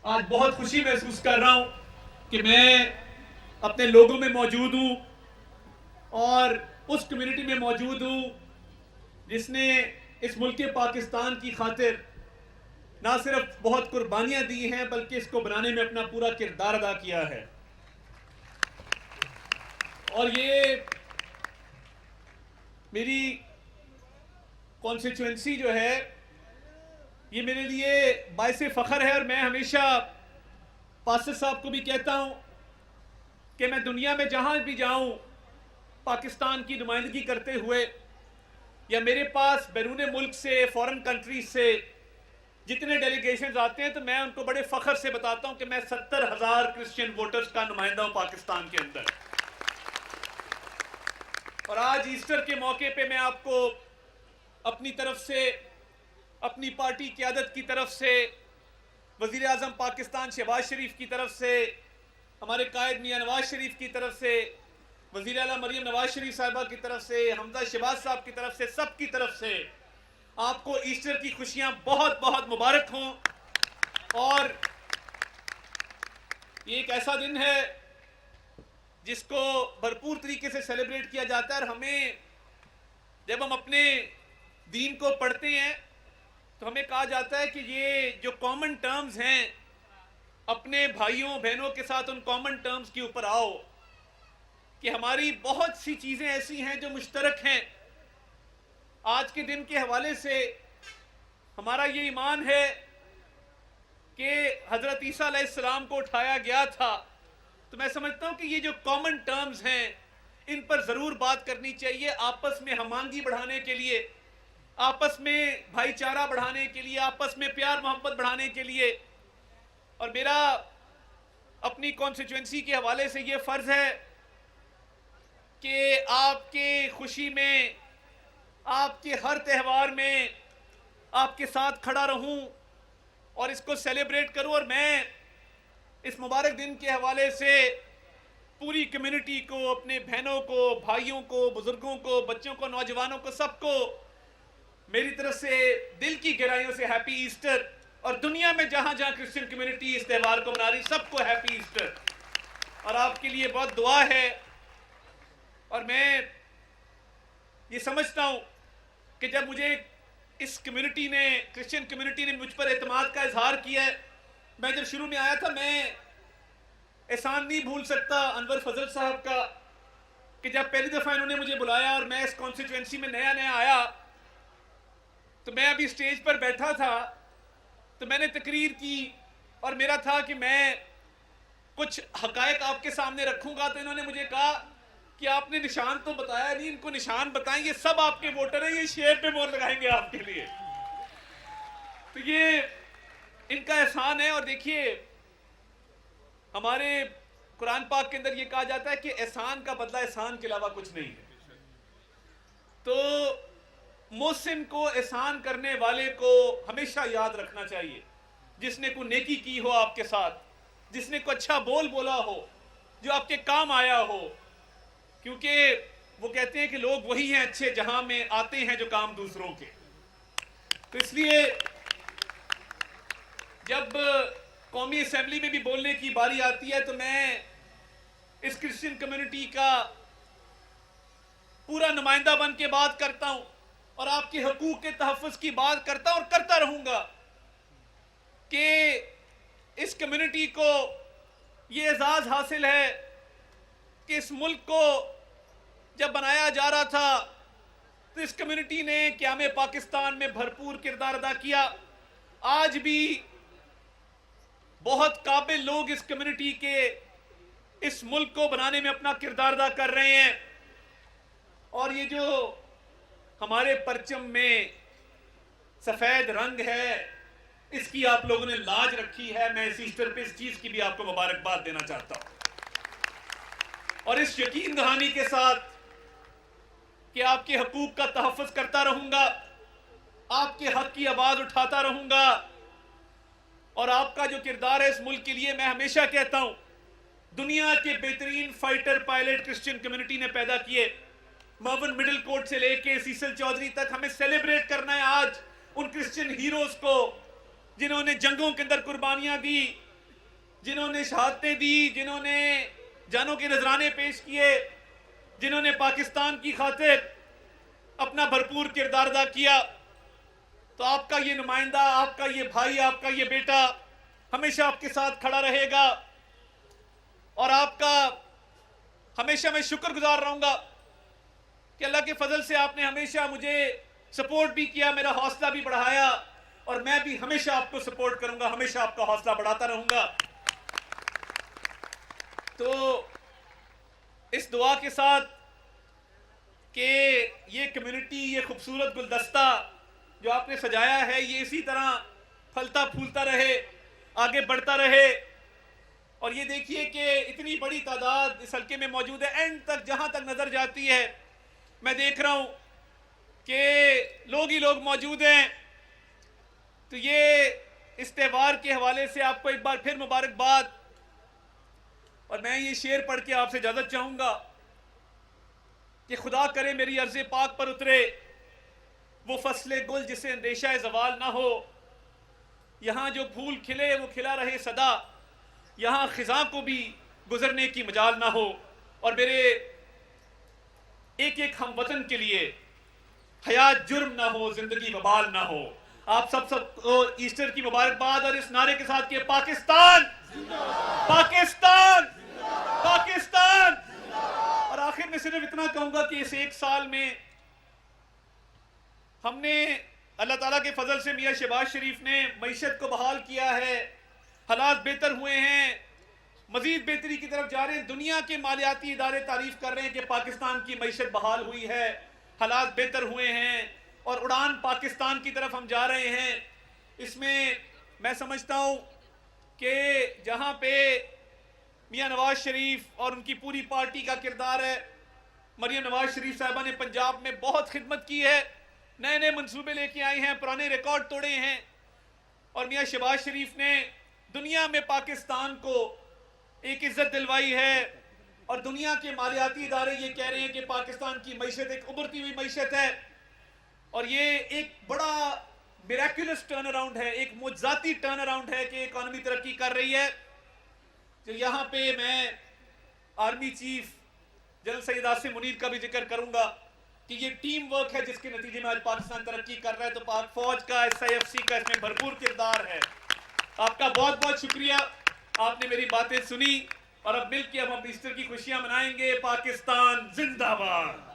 آج بہت خوشی محسوس کر رہا ہوں کہ میں اپنے لوگوں میں موجود ہوں اور اس کمیونٹی میں موجود ہوں جس نے اس ملک پاکستان کی خاطر نہ صرف بہت قربانیاں دی ہیں بلکہ اس کو بنانے میں اپنا پورا کردار ادا کیا ہے. اور یہ میری کانسٹیچوئنسی جو ہے یہ میرے لیے باعث فخر ہے. اور میں ہمیشہ پاسر صاحب کو بھی کہتا ہوں کہ میں دنیا میں جہاں بھی جاؤں پاکستان کی نمائندگی کرتے ہوئے یا میرے پاس بیرون ملک سے فورن کنٹریز سے جتنے ڈیلیگیشنز آتے ہیں تو میں ان کو بڑے فخر سے بتاتا ہوں کہ میں 70,000 کرسچین ووٹرز کا نمائندہ ہوں پاکستان کے اندر. اور آج ایسٹر کے موقع پہ میں آپ کو اپنی طرف سے اپنی پارٹی قیادت کی طرف سے وزیر اعظم پاکستان شہباز شریف کی طرف سے ہمارے قائد میاں نواز شریف کی طرف سے وزیر اعلیٰ مریم نواز شریف صاحبہ کی طرف سے حمزہ شہباز صاحب کی طرف سے سب کی طرف سے آپ کو ایسٹر کی خوشیاں بہت بہت مبارک ہوں. اور یہ ایک ایسا دن ہے جس کو بھرپور طریقے سے سیلیبریٹ کیا جاتا ہے. اور ہمیں جب ہم اپنے دین کو پڑھتے ہیں تو ہمیں کہا جاتا ہے کہ یہ جو کامن ٹرمز ہیں اپنے بھائیوں بہنوں کے ساتھ ان کامن ٹرمز کے اوپر آؤ کہ ہماری بہت سی چیزیں ایسی ہیں جو مشترک ہیں. آج کے دن کے حوالے سے ہمارا یہ ایمان ہے کہ حضرت عیسیٰ علیہ السلام کو اٹھایا گیا تھا. تو میں سمجھتا ہوں کہ یہ جو کامن ٹرمز ہیں ان پر ضرور بات کرنی چاہیے آپس میں ہم آہنگی بڑھانے کے لیے, آپس میں بھائی چارہ بڑھانے کے لیے, آپس میں پیار محبت بڑھانے کے لیے. اور میرا اپنی کانسٹیچوئنسی کے حوالے سے یہ فرض ہے کہ آپ کے خوشی میں, آپ کے ہر تہوار میں آپ کے ساتھ کھڑا رہوں اور اس کو سیلیبریٹ کروں. اور میں اس مبارک دن کے حوالے سے پوری کمیونٹی کو, اپنے بہنوں کو, بھائیوں کو, بزرگوں کو, بچوں کو, نوجوانوں کو, سب کو میری طرف سے دل کی گہرائیوں سے ہیپی ایسٹر. اور دنیا میں جہاں جہاں کرسچن کمیونٹی اس تہوار کو منا رہی سب کو ہیپی ایسٹر. اور آپ کے لیے بہت دعا ہے. اور میں یہ سمجھتا ہوں کہ جب مجھے اس کمیونٹی نے, کرسچن کمیونٹی نے مجھ پر اعتماد کا اظہار کیا ہے, میں جب شروع میں آیا تھا میں احسان نہیں بھول سکتا انور فضل صاحب کا کہ جب پہلی دفعہ انہوں نے مجھے بلایا اور میں اس کانسٹیچوئنسی میں نیا نیا آیا تو میں ابھی سٹیج پر بیٹھا تھا تو میں نے تقریر کی اور میرا تھا کہ میں کچھ حقائق آپ کے سامنے رکھوں گا. تو انہوں نے مجھے کہا کہ آپ نے نشان تو بتایا نہیں, ان کو نشان بتائیں, یہ سب آپ کے ووٹر ہیں, یہ شیر پہ مور لگائیں گے آپ کے لیے. تو یہ ان کا احسان ہے. اور دیکھیے ہمارے قرآن پاک کے اندر یہ کہا جاتا ہے کہ احسان کا بدلہ احسان کے علاوہ کچھ نہیں ہے. تو محسن کو, احسان کرنے والے کو ہمیشہ یاد رکھنا چاہیے. جس نے کوئی نیکی کی ہو آپ کے ساتھ, جس نے کوئی اچھا بول بولا ہو جو آپ کے کام آیا ہو, کیونکہ وہ کہتے ہیں کہ لوگ وہی ہیں اچھے جہاں میں آتے ہیں جو کام دوسروں کے. تو اس لیے جب قومی اسمبلی میں بھی بولنے کی باری آتی ہے تو میں اس کرسچن کمیونٹی کا پورا نمائندہ بن کے بات کرتا ہوں اور آپ کے حقوق کے تحفظ کی بات کرتا ہوں اور کرتا رہوں گا کہ اس کمیونٹی کو یہ اعزاز حاصل ہے کہ اس ملک کو جب بنایا جا رہا تھا تو اس کمیونٹی نے قیام پاکستان میں بھرپور کردار ادا کیا. آج بھی بہت قابل لوگ اس کمیونٹی کے اس ملک کو بنانے میں اپنا کردار ادا کر رہے ہیں. اور یہ جو ہمارے پرچم میں سفید رنگ ہے اس کی آپ لوگوں نے لاج رکھی ہے. میں اس ایسٹر پہ اس چیز کی بھی آپ کو مبارکباد دینا چاہتا ہوں اور اس یقین دہانی کے ساتھ کہ آپ کے حقوق کا تحفظ کرتا رہوں گا, آپ کے حق کی آواز اٹھاتا رہوں گا. اور آپ کا جو کردار ہے اس ملک کے لیے, میں ہمیشہ کہتا ہوں دنیا کے بہترین فائٹر پائلٹ کرسچن کمیونٹی نے پیدا کیے. مرون مڈل کوٹ سے لے کے سیسل چودھری تک ہمیں سیلیبریٹ کرنا ہے آج ان کرسچن ہیروز کو جنہوں نے جنگوں کے اندر قربانیاں دی, جنہوں نے شہادتیں دی، جنہوں نے جانوں کے نذرانے پیش کیے، جنہوں نے پاکستان کی خاطر اپنا بھرپور کردار ادا کیا، تو آپ کا یہ نمائندہ، آپ کا یہ بھائی، آپ کا یہ بیٹا ہمیشہ آپ کے ساتھ کھڑا رہے گا، اور آپ کا ہمیشہ میں شکر گزار رہوں گا کہ اللہ کے فضل سے آپ نے ہمیشہ مجھے سپورٹ بھی کیا، میرا حوصلہ بھی بڑھایا، اور میں بھی ہمیشہ آپ کو سپورٹ کروں گا، ہمیشہ آپ کا حوصلہ بڑھاتا رہوں گا۔ تو اس دعا کے ساتھ کہ یہ کمیونٹی، یہ خوبصورت گلدستہ جو آپ نے سجایا ہے، یہ اسی طرح پھلتا پھولتا رہے، آگے بڑھتا رہے، اور یہ دیکھیے کہ اتنی بڑی تعداد اس حلقے میں موجود ہے، اینڈ تک جہاں تک نظر جاتی ہے میں دیکھ رہا ہوں کہ لوگ ہی لوگ موجود ہیں۔ تو یہ اس تہوار کے حوالے سے آپ کو ایک بار پھر مبارکباد، اور میں یہ شعر پڑھ کے آپ سے اجازت چاہوں گا کہ خدا کرے میری عرض پاک پر اترے وہ فصل گل جسے اندیشہ زوال نہ ہو، یہاں جو پھول کھلے وہ کھلا رہے صدا، یہاں خزاں کو بھی گزرنے کی مجال نہ ہو، اور میرے ایک ایک ہم وطن کے لیے حیات جرم نہ ہو، زندگی وبال نہ ہو۔ آپ سب کو ایسٹر کی مبارکباد، اور اس نعرے کے ساتھ کہ پاکستان پاکستان پاکستان۔ اور آخر میں صرف اتنا کہوں گا کہ اس ایک سال میں ہم نے اللہ تعالیٰ کے فضل سے میاں شہباز شریف نے معیشت کو بحال کیا ہے، حالات بہتر ہوئے ہیں، مزید بہتری کی طرف جا رہے ہیں۔ دنیا کے مالیاتی ادارے تعریف کر رہے ہیں کہ پاکستان کی معیشت بحال ہوئی ہے، حالات بہتر ہوئے ہیں، اور اڑان پاکستان کی طرف ہم جا رہے ہیں۔ اس میں سمجھتا ہوں کہ جہاں پہ میاں نواز شریف اور ان کی پوری پارٹی کا کردار ہے، مریم نواز شریف صاحبہ نے پنجاب میں بہت خدمت کی ہے، نئے نئے منصوبے لے کے آئے ہیں، پرانے ریکارڈ توڑے ہیں، اور میاں شہباز شریف نے دنیا میں پاکستان کو ایک عزت دلوائی ہے، اور دنیا کے مالیاتی ادارے یہ کہہ رہے ہیں کہ پاکستان کی معیشت ایک ابھرتی ہوئی معیشت ہے، اور یہ ایک بڑا میریکولس ٹرن اراؤنڈ ہے، ایک معجزاتی ٹرن اراؤنڈ ہے کہ اکانومی ترقی کر رہی ہے۔ تو یہاں پہ میں army chief general Syed Asim Munir کا بھی ذکر کروں گا کہ یہ ٹیم ورک ہے جس کے نتیجے میں آج پاکستان ترقی کر رہا ہے، تو پاک فوج کا، SIFC کا اس میں بھرپور کردار ہے۔ آپ کا بہت بہت شکریہ، آپ نے میری باتیں سنی، اور اب مل کے ہم ایسٹر کی خوشیاں منائیں گے۔ پاکستان زندہ باد۔